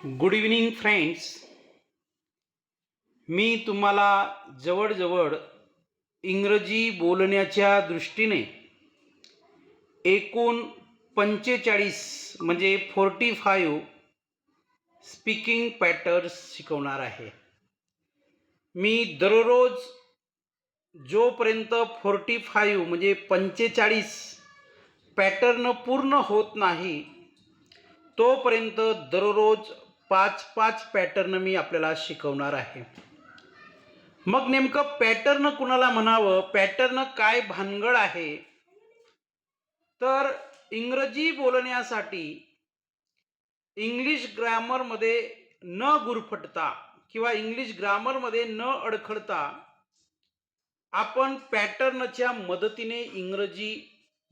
Good evening friends. मी तुम्हाला जवळजवळ इंग्रजी बोलण्याच्या दृष्टीने एकूण 45 म्हणजे 45 स्पीकिंग पॅटर्न्स शिकवणार आहे. मी दररोज जोपर्यंत 45 म्हणजे 45 पॅटर्न पूर्ण होत नाही तोपर्यंत दररोज 5-5 पॅटर्न मी आपल्याला शिकवणार आहे. मग नेमकं पॅटर्न कुणाला म्हणावं, पॅटर्न काय भानगड आहे? तर इंग्रजी बोलण्यासाठी इंग्लिश ग्रामरमध्ये न गुरफटता किंवा इंग्लिश ग्रामरमध्ये न अडखळता आपण पॅटर्नच्या मदतीने इंग्रजी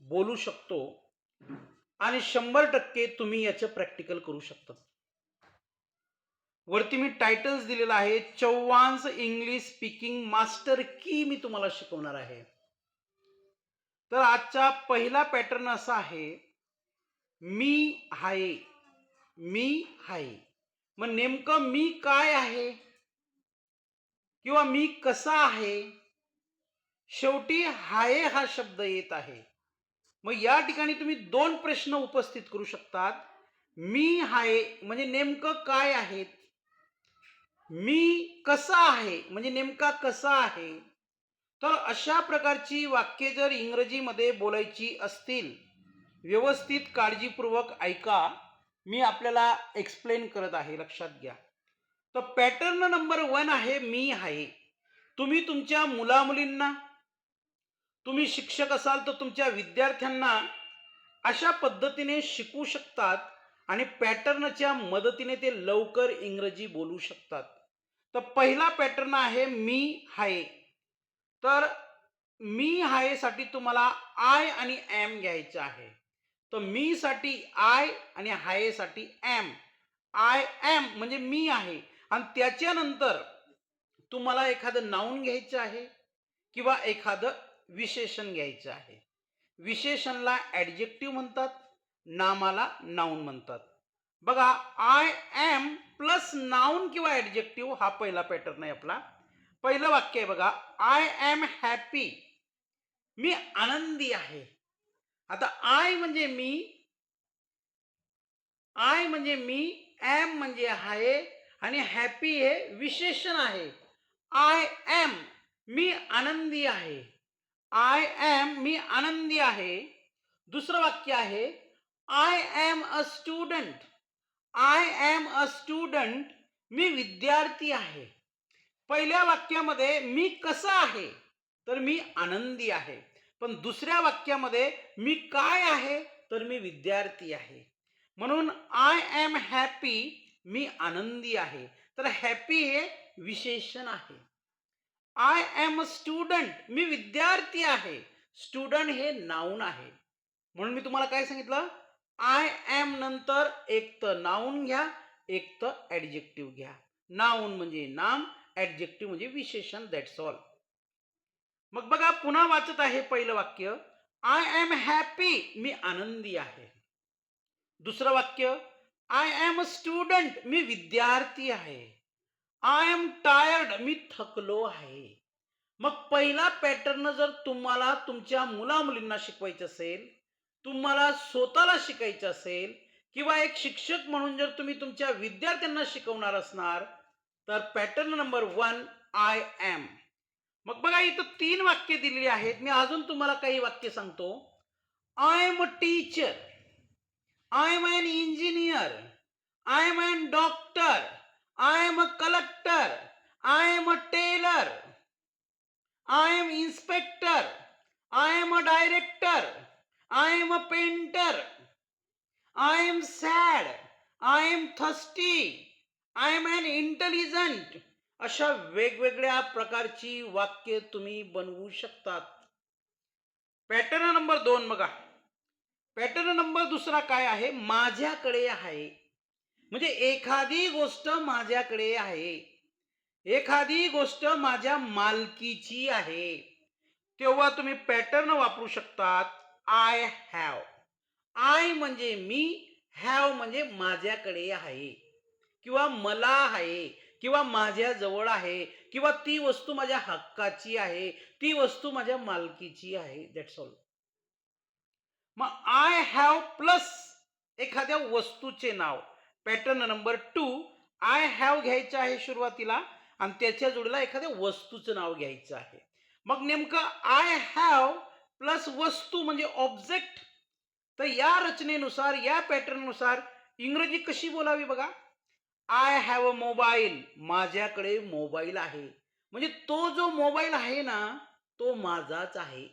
बोलू शकतो आणि 100% तुम्ही याचं प्रॅक्टिकल करू शकता. वरती मी टायटल्स दिलेला आहे, चौवांस इंग्लिश स्पीकिंग मास्टर की मी तुम्हाला शिकवणार आहे. तर आजचा पहिला पॅटर्न असा आहे, मी आहे. मी आहे. मग नेमकं मी काय आहे किंवा मी कसा आहे? शेवटी हाय हा शब्द येत आहे. मग या ठिकाणी तुम्ही 2 प्रश्न उपस्थित करू शकतात. मी आहे म्हणजे नेमकं काय आहेत? मी कसा आहे म्हणजे नेमका कसा आहे? तर अशा प्रकारची वाक्ये जर इंग्रजीमध्ये बोलायची असतील, व्यवस्थित काळजीपूर्वक ऐका. मी आपल्याला एक्सप्लेन करत आहे, लक्षात घ्या. तर पॅटर्न नंबर 1 आहे, मी आहे. तुम्ही तुमच्या मुलामुलींना, तुम्ही शिक्षक असाल तर तुमच्या विद्यार्थ्यांना अशा पद्धतीने शिकवू शकतात आणि पॅटर्नच्या मदतीने ते लवकर इंग्रजी बोलू शकतात. तर पहिला पॅटर्न आहे, मी आहे. तर मी आहे साठी तुम्हाला आय आणि एम घ्यायचं आहे. तर मी साठी आय आणि हाय साठी एम. आय एम म्हणजे मी आहे आणि त्याच्यानंतर तुम्हाला एखादं नाउन घ्यायचं आहे किंवा एखादं विशेषण घ्यायचं आहे. विशेषणला ॲडजेक्टिव्ह म्हणतात, नामाला नाउन म्हणतात. बघा, आय एम प्लस नाउन किंवा ॲडजेक्टिव्ह हा पहिला पॅटर्न आहे आपला. पहिलं वाक्य आहे बघा, आय एम हॅपी. मी आनंदी आहे. आता आय म्हणजे मी, आय म्हणजे मी, एम म्हणजे आहे आणि हॅपी हे विशेषण आहे. आय एम मी आनंदी आहे. आय एम मी आनंदी आहे. दुसरं वाक्य आहे, I am a student. I am a student मी विद्यार्थी आहे. पहिल्या वाक्यामध्ये मी कसा आहे तर मी आनंदी आहे, पण दुसऱ्या वाक्यामध्ये मी काय आहे तर मी विद्यार्थी आहे. म्हणून आय एम हॅपी मी आनंदी आहे. तर हॅपी हे विशेषण आहे. आय एम अ स्टुडंट मी विद्यार्थी आहे. स्टुडंट हे नाउन आहे. म्हणून मी तुम्हाला काय सांगितलं, आय एम नंतर एक तर नाउन घ्या, एक तर ॲडजेक्टिव्ह घ्या. नाउन म्हणजे नाम, ॲडजेक्टिव्ह म्हणजे विशेषण. That's all. मग बघा, पुन्हा वाचत आहे पहिलं वाक्य, आय एम हॅपी मी आनंदी आहे. दुसरं वाक्य, आय एम अ स्टुडंट मी विद्यार्थी आहे. आय एम टायर्ड मी थकलो आहे. मग पहिला पॅटर्न जर तुम्हाला तुमच्या मुलामुलींना शिकवायचं असेल, तुम्हाला स्वतःला शिकायचं असेल किंवा एक शिक्षक म्हणून जर तुम्ही तुमच्या विद्यार्थ्यांना शिकवणार असणार, तर पॅटर्न नंबर 1 आय एम. मग बघा, इथं 3 वाक्य दिलेली आहेत. मी अजून तुम्हाला काही वाक्य सांगतो. I am a teacher. I am an engineer. I am an doctor. I am a collector. I am a tailor. I am inspector. I am a director. I am a painter. I am sad. I am thirsty. I am an intelligent. अशा वेगवेगळ्या प्रकारची वाक्य तुम्ही बनवू शकतात. Pattern number 2 बघा. Pattern number दुसरा काय आहे, माझ्याकडे आहे. म्हणजे एखादी गोष्ट माझ्याकडे आहे, एखादी गोष्ट माझ्या मालकीची आहे, तेव्हा तुम्ही पॅटर्न वापरू शकतात, आय हॅव. आय म्हणजे मी, हॅव म्हणजे माझ्याकडे आहे. किंवा मला आहे किंवा माझ्या जवळ आहे किंवा ती वस्तू माझ्या हक्काची आहे, ती वस्तू माझ्या मालकीची आहे. That's all. मग आय हॅव प्लस एखाद्या वस्तूचे नाव. पॅटर्न नंबर 2, आय हॅव घ्यायचं आहे सुरुवातीला आणि त्याच्या जोडीला एखाद्या वस्तूचं नाव घ्यायचं आहे. मग नेमकं आय हॅव प्लस वस्तू म्हणजे ऑब्जेक्ट. तर या रचनेनुसार, या पॅटर्ननुसार इंग्रजी कशी बोलावी बघा. आय हॅव अ मोबाईल, माझ्याकडे मोबाईल आहे. म्हणजे तो जो मोबाईल आहे ना, तो माझाच आहे.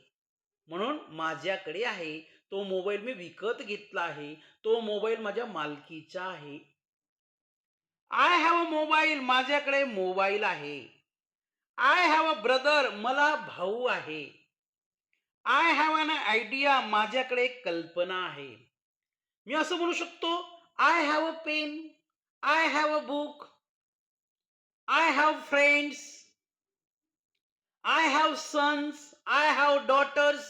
म्हणून माझ्याकडे आहे. तो मोबाईल मी विकत घेतला आहे. तो मोबाईल माझ्या मालकीचा आहे. आय हॅव अ मोबाईल, माझ्याकडे मोबाईल आहे. आय हॅव अ ब्रदर, मला भाऊ आहे. आय हॅव एन आयडिया, माझ्याकडे एक कल्पना आहे. मी असं म्हणू शकतो, I have a pen, I have a book, I have friends, I have sons, I have daughters,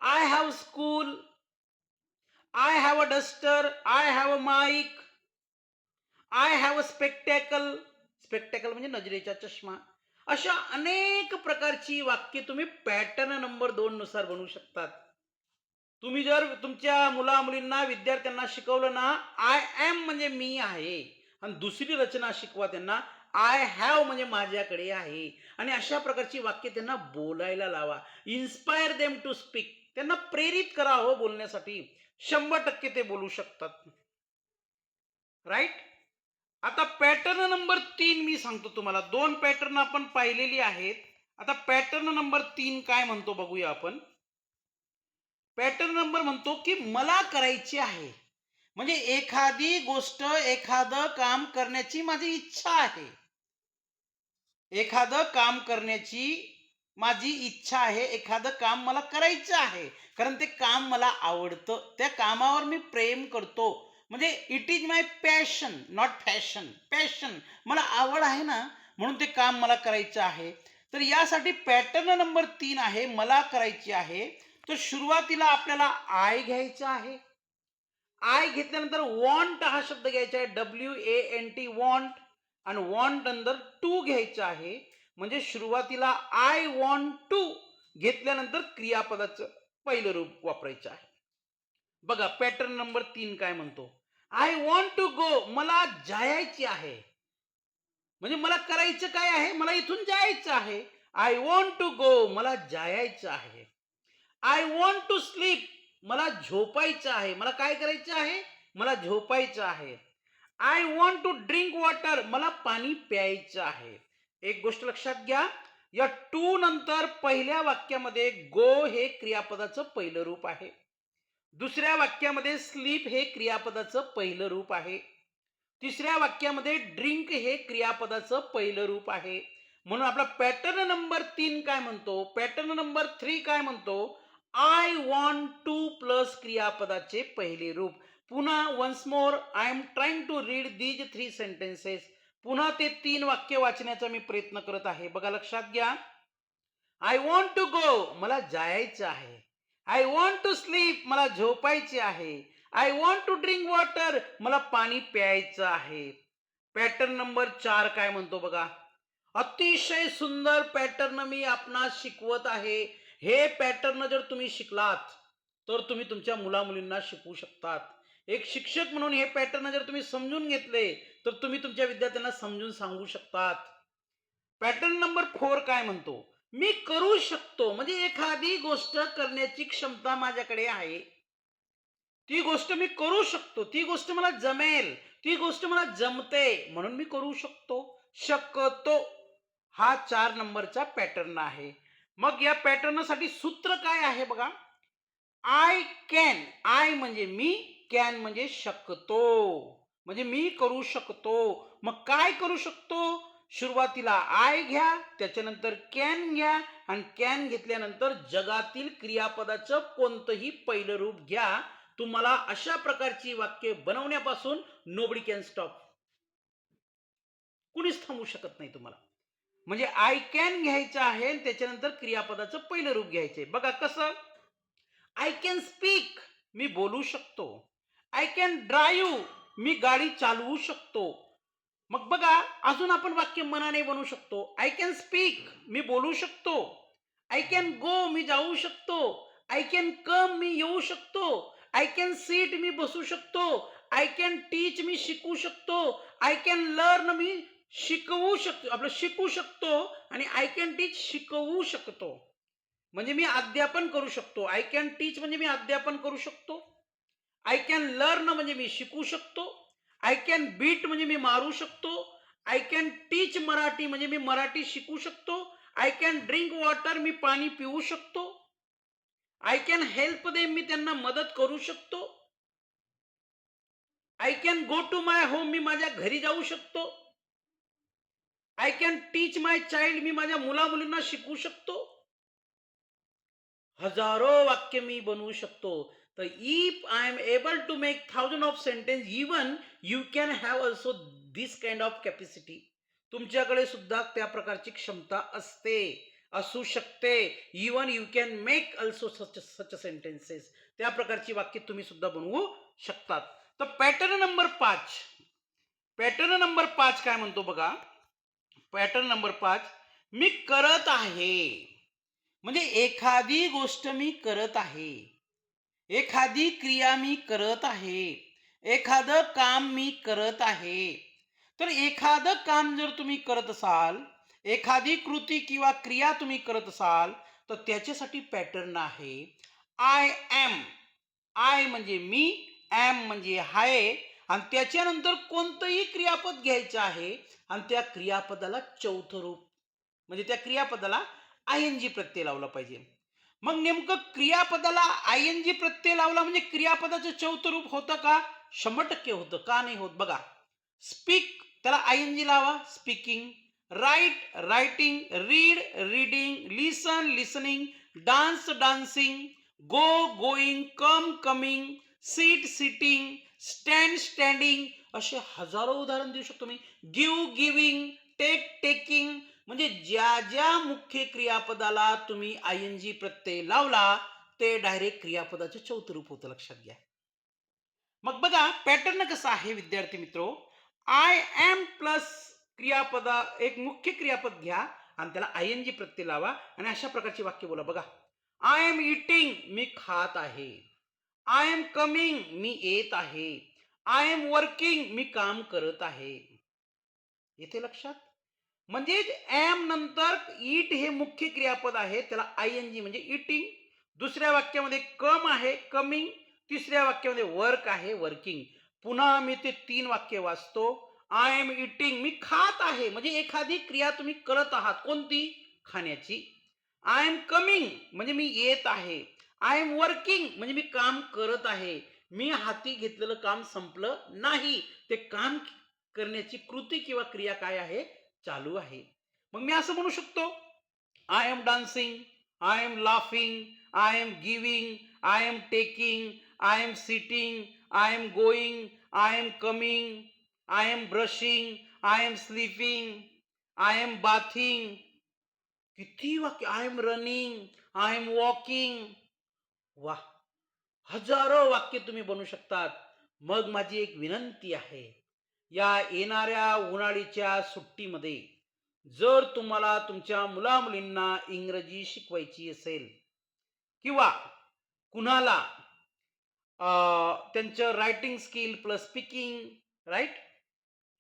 I have school, I have a duster, I have a mike, I have a spectacle. Spectacle म्हणजे नजरेचा चष्मा. अशा अनेक प्रकारची वाक्य तुम्ही pattern number 2 नुसार बनवू शकतात. तुम्ही जर तुमच्या मुला-मुलींना, विद्यार्थ्यांना शिकवलं ना, आय एम म्हणजे मी आहे आणि दुसरी रचना शिकवा त्यांना, आय हॅव म्हणजे माझ्याकडे आहे आणि अशा प्रकारची वाक्य त्यांना बोलायला लावा. Inspire them to speak. त्यांना प्रेरित करा हो बोलण्यासाठी. 100% ते बोलू शकतात. राइट? आता पॅटर्न नंबर 3 मी सांगतो तुम्हाला. 2 पॅटर्न आपण पाहिलेली आहेत. आता पॅटर्न नंबर 3 काय म्हणतो बघूया आपण. पॅटर्न नंबर म्हणतो की मला करायची आहे. म्हणजे एखादी गोष्ट, एखादं काम करण्याची माझी इच्छा आहे. एखादं काम करण्याची माझी इच्छा आहे. एखादं काम मला करायचं आहे. कारण ते काम मला आवडतं. त्या कामावर मी प्रेम करतो. म्हणजे it is my passion, not fashion. Passion. मला आवड आहे ना, म्हणून ते काम मला करायचं आहे. तर यासाठी पॅटर्न नंबर 3 आहे, मला करायची आहे. तर सुरुवातीला आपल्याला आय घ्यायचं आहे. आय घेतल्यानंतर वॉन्ट हा शब्द घ्यायचा आहे. WANT वॉन्ट आणि वॉन्ट नंतर टू घ्यायचं आहे. म्हणजे सुरुवातीला आय वॉन्ट टू घेतल्यानंतर क्रियापदाचं पहिलं रूप वापरायचं आहे. बघा पॅटर्न नंबर 3 काय म्हणतो. आय वॉन्ट टू गो, मला जायची आहे. म्हणजे मला करायचं काय आहे, मला इथून जायचं आहे. आय वॉन्ट टू गो, मला जायचं आहे. आय वॉन्ट टू स्लीप, मला झोपायचं आहे. मला काय करायचं आहे, मला झोपायचं आहे. I want to drink water, मला पाणी प्यायचं आहे. एक गोष्ट लक्षात घ्या, या टू नंतर पहिल्या वाक्यामध्ये गो हे क्रियापदाचं पहिलं रूप आहे. दुसऱ्या वाक्यामध्ये स्लीप हे क्रियापदाचं पहिलं रूप आहे. तिसऱ्या वाक्यामध्ये ड्रिंक हे क्रियापदाचं पहिलं रूप आहे. म्हणून आपला पॅटर्न नंबर 3 काय म्हणतो, पॅटर्न नंबर 3 काय म्हणतो, आय वॉन्ट टू प्लस क्रियापदाचे पहिले रूप. पुन्हा once more I am trying to read these 3 sentences. पुन्हा ते 3 वाक्य वाचण्याचा मी प्रयत्न करत आहे. बघा लक्षात घ्या. आय वॉन्ट टू गो, मला जायचं आहे. आय वॉन्ट टू स्लीप, मला झोपायचे आहे. I want to drink water, मला पाणी प्यायचं आहे. पॅटर्न नंबर 4 काय म्हणतो बघा. अतिशय सुंदर पॅटर्न मी आपणास शिकवत आहे. हे पॅटर्न जर तुम्ही शिकलात तर तुम्ही तुमच्या मुला-मुलींना शिकवू शकतात. एक शिक्षक म्हणून हे पॅटर्न जर तुम्ही समजून घेतले तर तुम्ही तुमच्या विद्यार्थ्यांना समजून सांगू शकतात. पॅटर्न नंबर 4 काय म्हणतो, मी करू शकतो. म्हणजे एखादी गोष्ट करण्याची क्षमता माझ्याकडे आहे. ती गोष्ट मी करू शकतो. ती गोष्ट मला जमेल. ती गोष्ट मला जमते म्हणून मी करू शकतो. शकतो हा 4 नंबरचा पॅटर्न आहे. मग या पॅटर्नसाठी सूत्र काय आहे बघा. आय कॅन, आय म्हणजे मी, कॅन म्हणजे शकतो. म्हणजे मी करू शकतो. मग काय करू शकतो, सुरुवातीला आय घ्या, त्याच्यानंतर कॅन घ्या आणि कॅन घेतल्यानंतर जगातील क्रियापदाचं कोणतंही पहिलं रूप घ्या. तुम्हाला अशा प्रकारची वाक्य बनवण्यापासून नोबडी कॅन स्टॉप. कुणीच थांबवू शकत नाही तुम्हाला. म्हणजे आय कॅन घ्यायचं आहे आणि त्याच्यानंतर क्रियापदाचं पहिलं रूप घ्यायचंय. बघा कसं. आय कॅन स्पीक, मी बोलू शकतो. आय कॅन ड्राईव्ह, मी गाडी चालवू शकतो. मग बघा, अजून आपण वाक्य मनाने बनवू शकतो. आय कॅन स्पीक, मी बोलू शकतो. आय कॅन गो, मी जाऊ शकतो. आय कॅन कम, मी येऊ शकतो. आय कॅन सीट, मी बसू शकतो. आय कॅन टीच, मी शिकवू शकतो. आय कॅन लर्न, मी शिकवू शकतो, आपलं शिकू शकतो. आणि आय कॅन टीच, शिकवू शकतो. म्हणजे मी अध्यापन करू शकतो. आय कॅन टीच म्हणजे मी अध्यापन करू शकतो. आय कॅन लर्न म्हणजे मी शिकू शकतो. आय कॅन बीट म्हणजे मी मारू शकतो. आय कॅन टीच मराठी म्हणजे मी मराठी शिकू शकतो. आय कॅन ड्रिंक वॉटर, मी पाणी पिऊ शकतो. आय कॅन हेल्प देम, मी त्यांना मदत करू शकतो. I can go to my home, मी माझ्या घरी जाऊ शकतो. I can teach my child, मी माझ्या मुला मुलींना शिकवू शकतो. हजारो वाक्य मी बनवू शकतो. तर if I am able to make thousand of sentence, even you can have also this kind of capacity. तुमच्याकडे सुद्धा त्या प्रकारची क्षमता असते, असू शकते. Even you can make also such sentences. त्या प्रकारची वाक्य तुम्ही सुद्धा बनवू शकतात. तर पॅटर्न नंबर 5 काय म्हणतो बघा. पॅटर्न नंबर 5, मी करत आहे. म्हणजे एखादी गोष्ट मी करत आहे, एखादी क्रिया मी करत आहे, एखादं काम मी करत आहे. तर एखादं काम जर तुम्ही करत असाल, एखादी कृती किंवा क्रिया तुम्ही करत असाल, तर त्याच्यासाठी पॅटर्न आहे. I M. आय म्हणजे मी, एम म्हणजे आहे, आणि त्याच्यानंतर कोणतंही क्रियापद घ्यायचं आहे, आणि त्या क्रियापदाला चौथं रूप, म्हणजे त्या क्रियापदाला आयएनजी प्रत्यय लावला पाहिजे. मग नेमकं क्रियापदाला आयएनजी प्रत्यय लावला म्हणजे क्रियापदाचं चौथं रूप होतं का? 100% होतं. का नाही होत बघा. स्पीक, त्याला आयएनजी लावा, speaking. Write, writing. Read, reading. Listen, listening. Dance, dancing. Go, going. Come, coming. Sit, sitting. Stand, standing. असे हजारो उदाहरण देऊ शकतो मी. Give, giving. Take, taking. म्हणजे ज्या ज्या मुख्य क्रियापदाला तुम्ही आयएनजी प्रत्यय लावला, ते डायरेक्ट क्रियापदाचे चौथं रूप होतं, लक्षात घ्या. मग बघा पॅटर्न कसं आहे विद्यार्थी मित्रो. आय एम प्लस क्रियापदा, एक मुख्य क्रियापद घ्या आणि त्याला आयएनजी प्रत्यय लावा आणि अशा प्रकारची वाक्य बोला. बघा, आय एम इटिंग, मी खात आहे. आय एम कमिंग, मी येत आहे. आय एम वर्किंग, मी काम करत आहे. येथे लक्षात. म्हणजे एम नंतर इट हे मुख्य क्रियापद आहे, त्याला आयएनजी म्हणजे इटिंग. दुसऱ्या वाक्यामध्ये कम आहे, कमिंग. तिसऱ्या वाक्यामध्ये वर्क आहे, वर्किंग. पुन्हा मी ते 3 वाक्य वाचतो. आय एम इटिंग, मी खात आहे, म्हणजे एखादी क्रिया तुम्ही करत आहात, कोणती? खाण्याची. आय एम कमिंग म्हणजे मी येत आहे. आय एम वर्किंग म्हणजे मी काम करत आहे. मी हाती घेतलेलं काम संपलं नाही, ते काम करण्याची कृती किंवा क्रिया काय आहे? चालू आहे. मग मी असं म्हणू शकतो, I am dancing, I am laughing, I am giving, I am taking, I am sitting, I am going, I am coming, I am brushing, I am sleeping, I am bathing. किती वाक्य. I am running, I am walking. वा, हजारो वाक्य तुम्ही बनवू शकतात. मग माझी एक विनंती आहे, या येणाऱ्या उन्हाळीच्या सुट्टीमध्ये जर तुम्हाला तुमच्या मुलामुलींना इंग्रजी शिकवायची असेल, किंवा कुणाला त्यांचं writing skill plus speaking, right,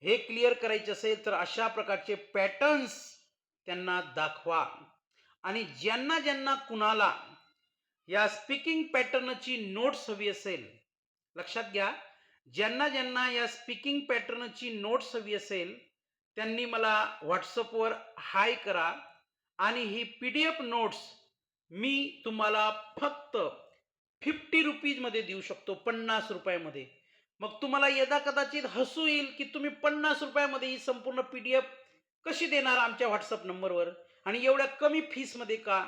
हे क्लिअर करायचे असेल, तर अशा प्रकारचे पॅटर्न्स त्यांना दाखवा. आणि ज्यांना ज्यांना कुणाला या स्पीकिंग पॅटर्नची नोट्स हवी असेल, लक्षात घ्या, ज्यांना ज्यांना या स्पीकिंग पॅटर्नची नोट्स हवी असेल, त्यांनी मला व्हॉट्सअपवर हाय करा आणि ही PDF नोट्स मी तुम्हाला फक्त 50 रुपीजमध्ये देऊ शकतो, 50 रुपयामध्ये. मग तुम्हाला यदा कदाचित हसू येईल की तुम्ही 50 रुपयामध्ये ही संपूर्ण PDF कशी देणार आमच्या व्हॉट्सअप नंबरवर, आणि एवढ्या कमी फीसमध्ये का?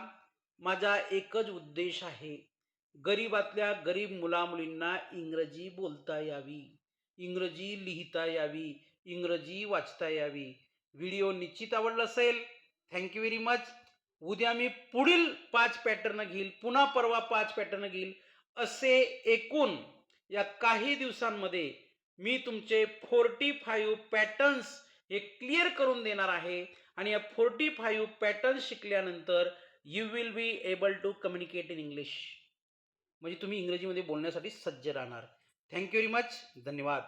माझा एकच उद्देश आहे, गरीबातल्या गरीब मुलामुलींना इंग्रजी बोलता यावी, इंग्रजी लिहिता यावी, इंग्रजी वाचता यावी. व्हिडिओ निश्चित आवडला असेल. Thank you very much. उद्या मी पुढील 5 पॅटर्न घेईल, पुन्हा परवा 5 पॅटर्न घेईल. असे एकूण या काही दिवसांमध्ये मी तुमचे 45 पॅटर्न्स हे क्लिअर करून देणार आहे आणि या 45 पॅटर्न्स शिकल्यानंतर you will be able to communicate in English, म्हणजे तुम्ही इंग्रजीमध्ये बोलण्यासाठी सज्ज राहणार. Thank you very much. धन्यवाद.